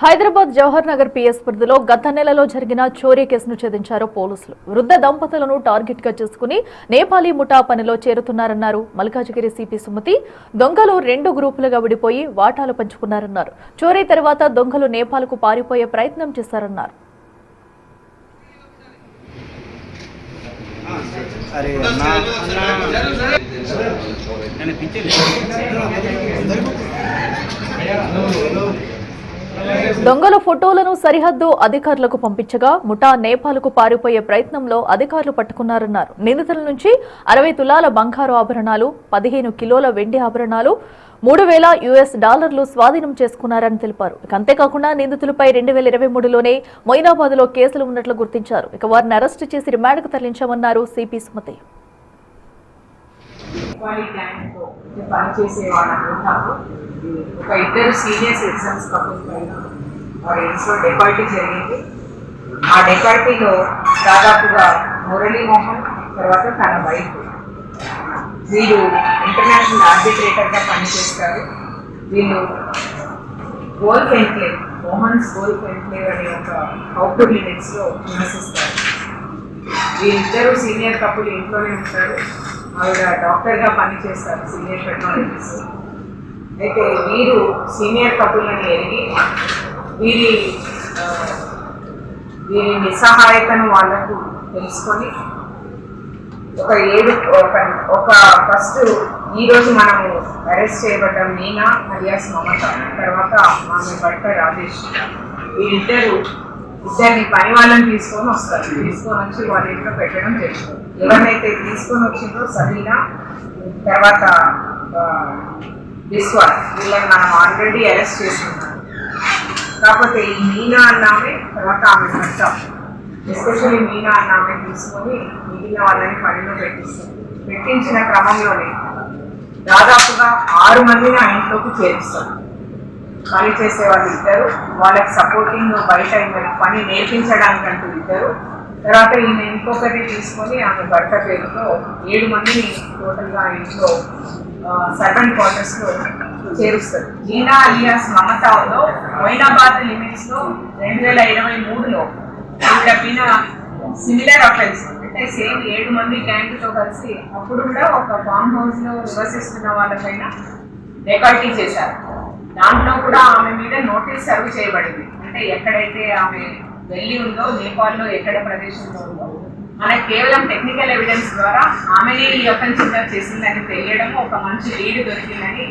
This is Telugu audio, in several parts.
హైదరాబాద్ జవహర్ నగర్ పిఎస్ పరిధిలో గత నెలలో జరిగిన చోరీ కేసును ఛేదించారు పోలీసులు. వృద్ధ దంపతులను టార్గెట్ గా చేసుకుని నేపాలీ ముఠా పనిలో చేరుతున్నారన్నారు మల్కాజిగిరి సిపి సుమతి. దొంగలు 2 గ్రూపులుగా విడిపోయి వాటాలు పంచుకున్నారన్నారు. చోరీ తర్వాత దొంగలు నేపాల్కు పారిపోయే ప్రయత్నం చేశారన్నారు. దొంగల ఫోటోలను సరిహద్దు అధికారులకు పంపించగా ముఠా నేపాల్కు పారిపోయే ప్రయత్నంలో అధికారులు పట్టుకున్నారన్నారు. నిందితుల నుంచి 60 తులాల బంగారు ఆభరణాలు, 15 కిలోల వెండి ఆభరణాలు, $3000 స్వాధీనం చేసుకున్నారని తెలిపారు. అంతేకాకుండా నిందితులపై 2023లోనే మొయినాబాద్లో కేసులు ఉన్నట్లు గుర్తించారు. వారిని అరెస్టు చేసి రిమాండ్కు తరలించామన్నారు సిపి సుమతి. ఒక ఇద్దరు సీనియర్స్ ఎగ్జామ్స్ కపుల్ పైన వారి ఇంట్లో డెకాల్టీ జరిగింది. ఆ డెకాల్టీలో దాదాపుగా మురళీమోహన్ తర్వాత తన వైఫ్ వీళ్ళు ఇంటర్నేషనల్ ఆర్బిట్రేటర్గా పనిచేస్తారు. వీళ్ళు golf enclave, Mohan's golf enclave అనే ఒక అవుట్డోర్ లిమిట్స్లో నివసిస్తారు. వీళ్ళిద్దరూ సీనియర్ కపుల్ ఇంట్లోనే ఉంటారు. ఆవిడ డాక్టర్గా పనిచేస్తారు, సీనియర్ టెక్నాలజీస్. అయితే వీరు సీనియర్ కపుల్ని ఎరిగి వీరి నిస్సహాయతను వాళ్ళకు తెలుసుకొని ఫస్ట్ ఈరోజు మనము అరెస్ట్ చేయబడ్డాం మీనా అలియాస్ మమత, తర్వాత ఆమె భర్త రాజేష్. ఇద్దరిని పని వాళ్ళని తీసుకొని వస్తారు. తీసుకొని వచ్చి వాళ్ళ ఇంట్లో పెట్టడం జరుగుతుంది. ఎవరినైతే తీసుకొని వచ్చిందో సలీనా, తర్వాత విశ్వాస్, వీళ్ళని మనం ఆల్రెడీ అరెస్ట్ చేస్తున్నాం. కాకపోతే ఈ మీనా అన్నామే తర్వాత ఆమె భర్త, ఎస్పెషల్లీ మీనా అన్నామే తీసుకొని మిగిలిన వాళ్ళని పనిలో పెట్టించిన క్రమంలోనే దాదాపుగా 6 మందిని ఆ ఇంట్లోకి చేరుస్తారు. పని చేసే వాళ్ళు ఇద్దరు, వాళ్ళకి సపోర్టింగ్ బయట పని నేర్పించడానికంటూ ఇద్దరు, తర్వాత ఈమె ఇంకొకటి తీసుకొని ఆమె భర్త పేరుతో 7 మందిని టోటల్గా ఇంట్లో సర్వెంట్ క్వార్టర్స్లో చేరుస్తారు. మీనా అలియాస్ మమతాలో మొయినాబాద్ లిమిట్స్లో 2023లో పైన సిమిలర్ అఫెన్స్, అంటే సేమ్ 7 మంది గ్యాంగ్తో కలిసి అప్పుడు కూడా ఒక ఫామ్ హౌస్లో నివసిస్తున్న వాళ్ళపైన డెకాల్టీ చేశారు. దాంట్లో కూడా ఆమె మీద నోటీస్ సర్వ్ చేయబడింది. అంటే ఎక్కడైతే ఆమె వెళ్ళి ఉందో, నేపాల్లో ఎక్కడ ప్రదేశంలో ఉందో, మనకు కేవలం టెక్నికల్ ఎవిడెన్స్ ద్వారా ఆమెనే ఈ అఫెన్స్ చేసిందని తెలియడం ఒక మంచి లీడ్ దొరికిందని.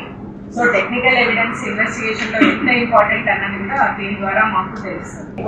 సో టెక్నికల్ ఎవిడెన్స్ ఇన్వెస్టిగేషన్లో ఎంత ఇంపార్టెంట్ అన్నది కూడా దీని ద్వారా మాకు తెలుస్తుంది.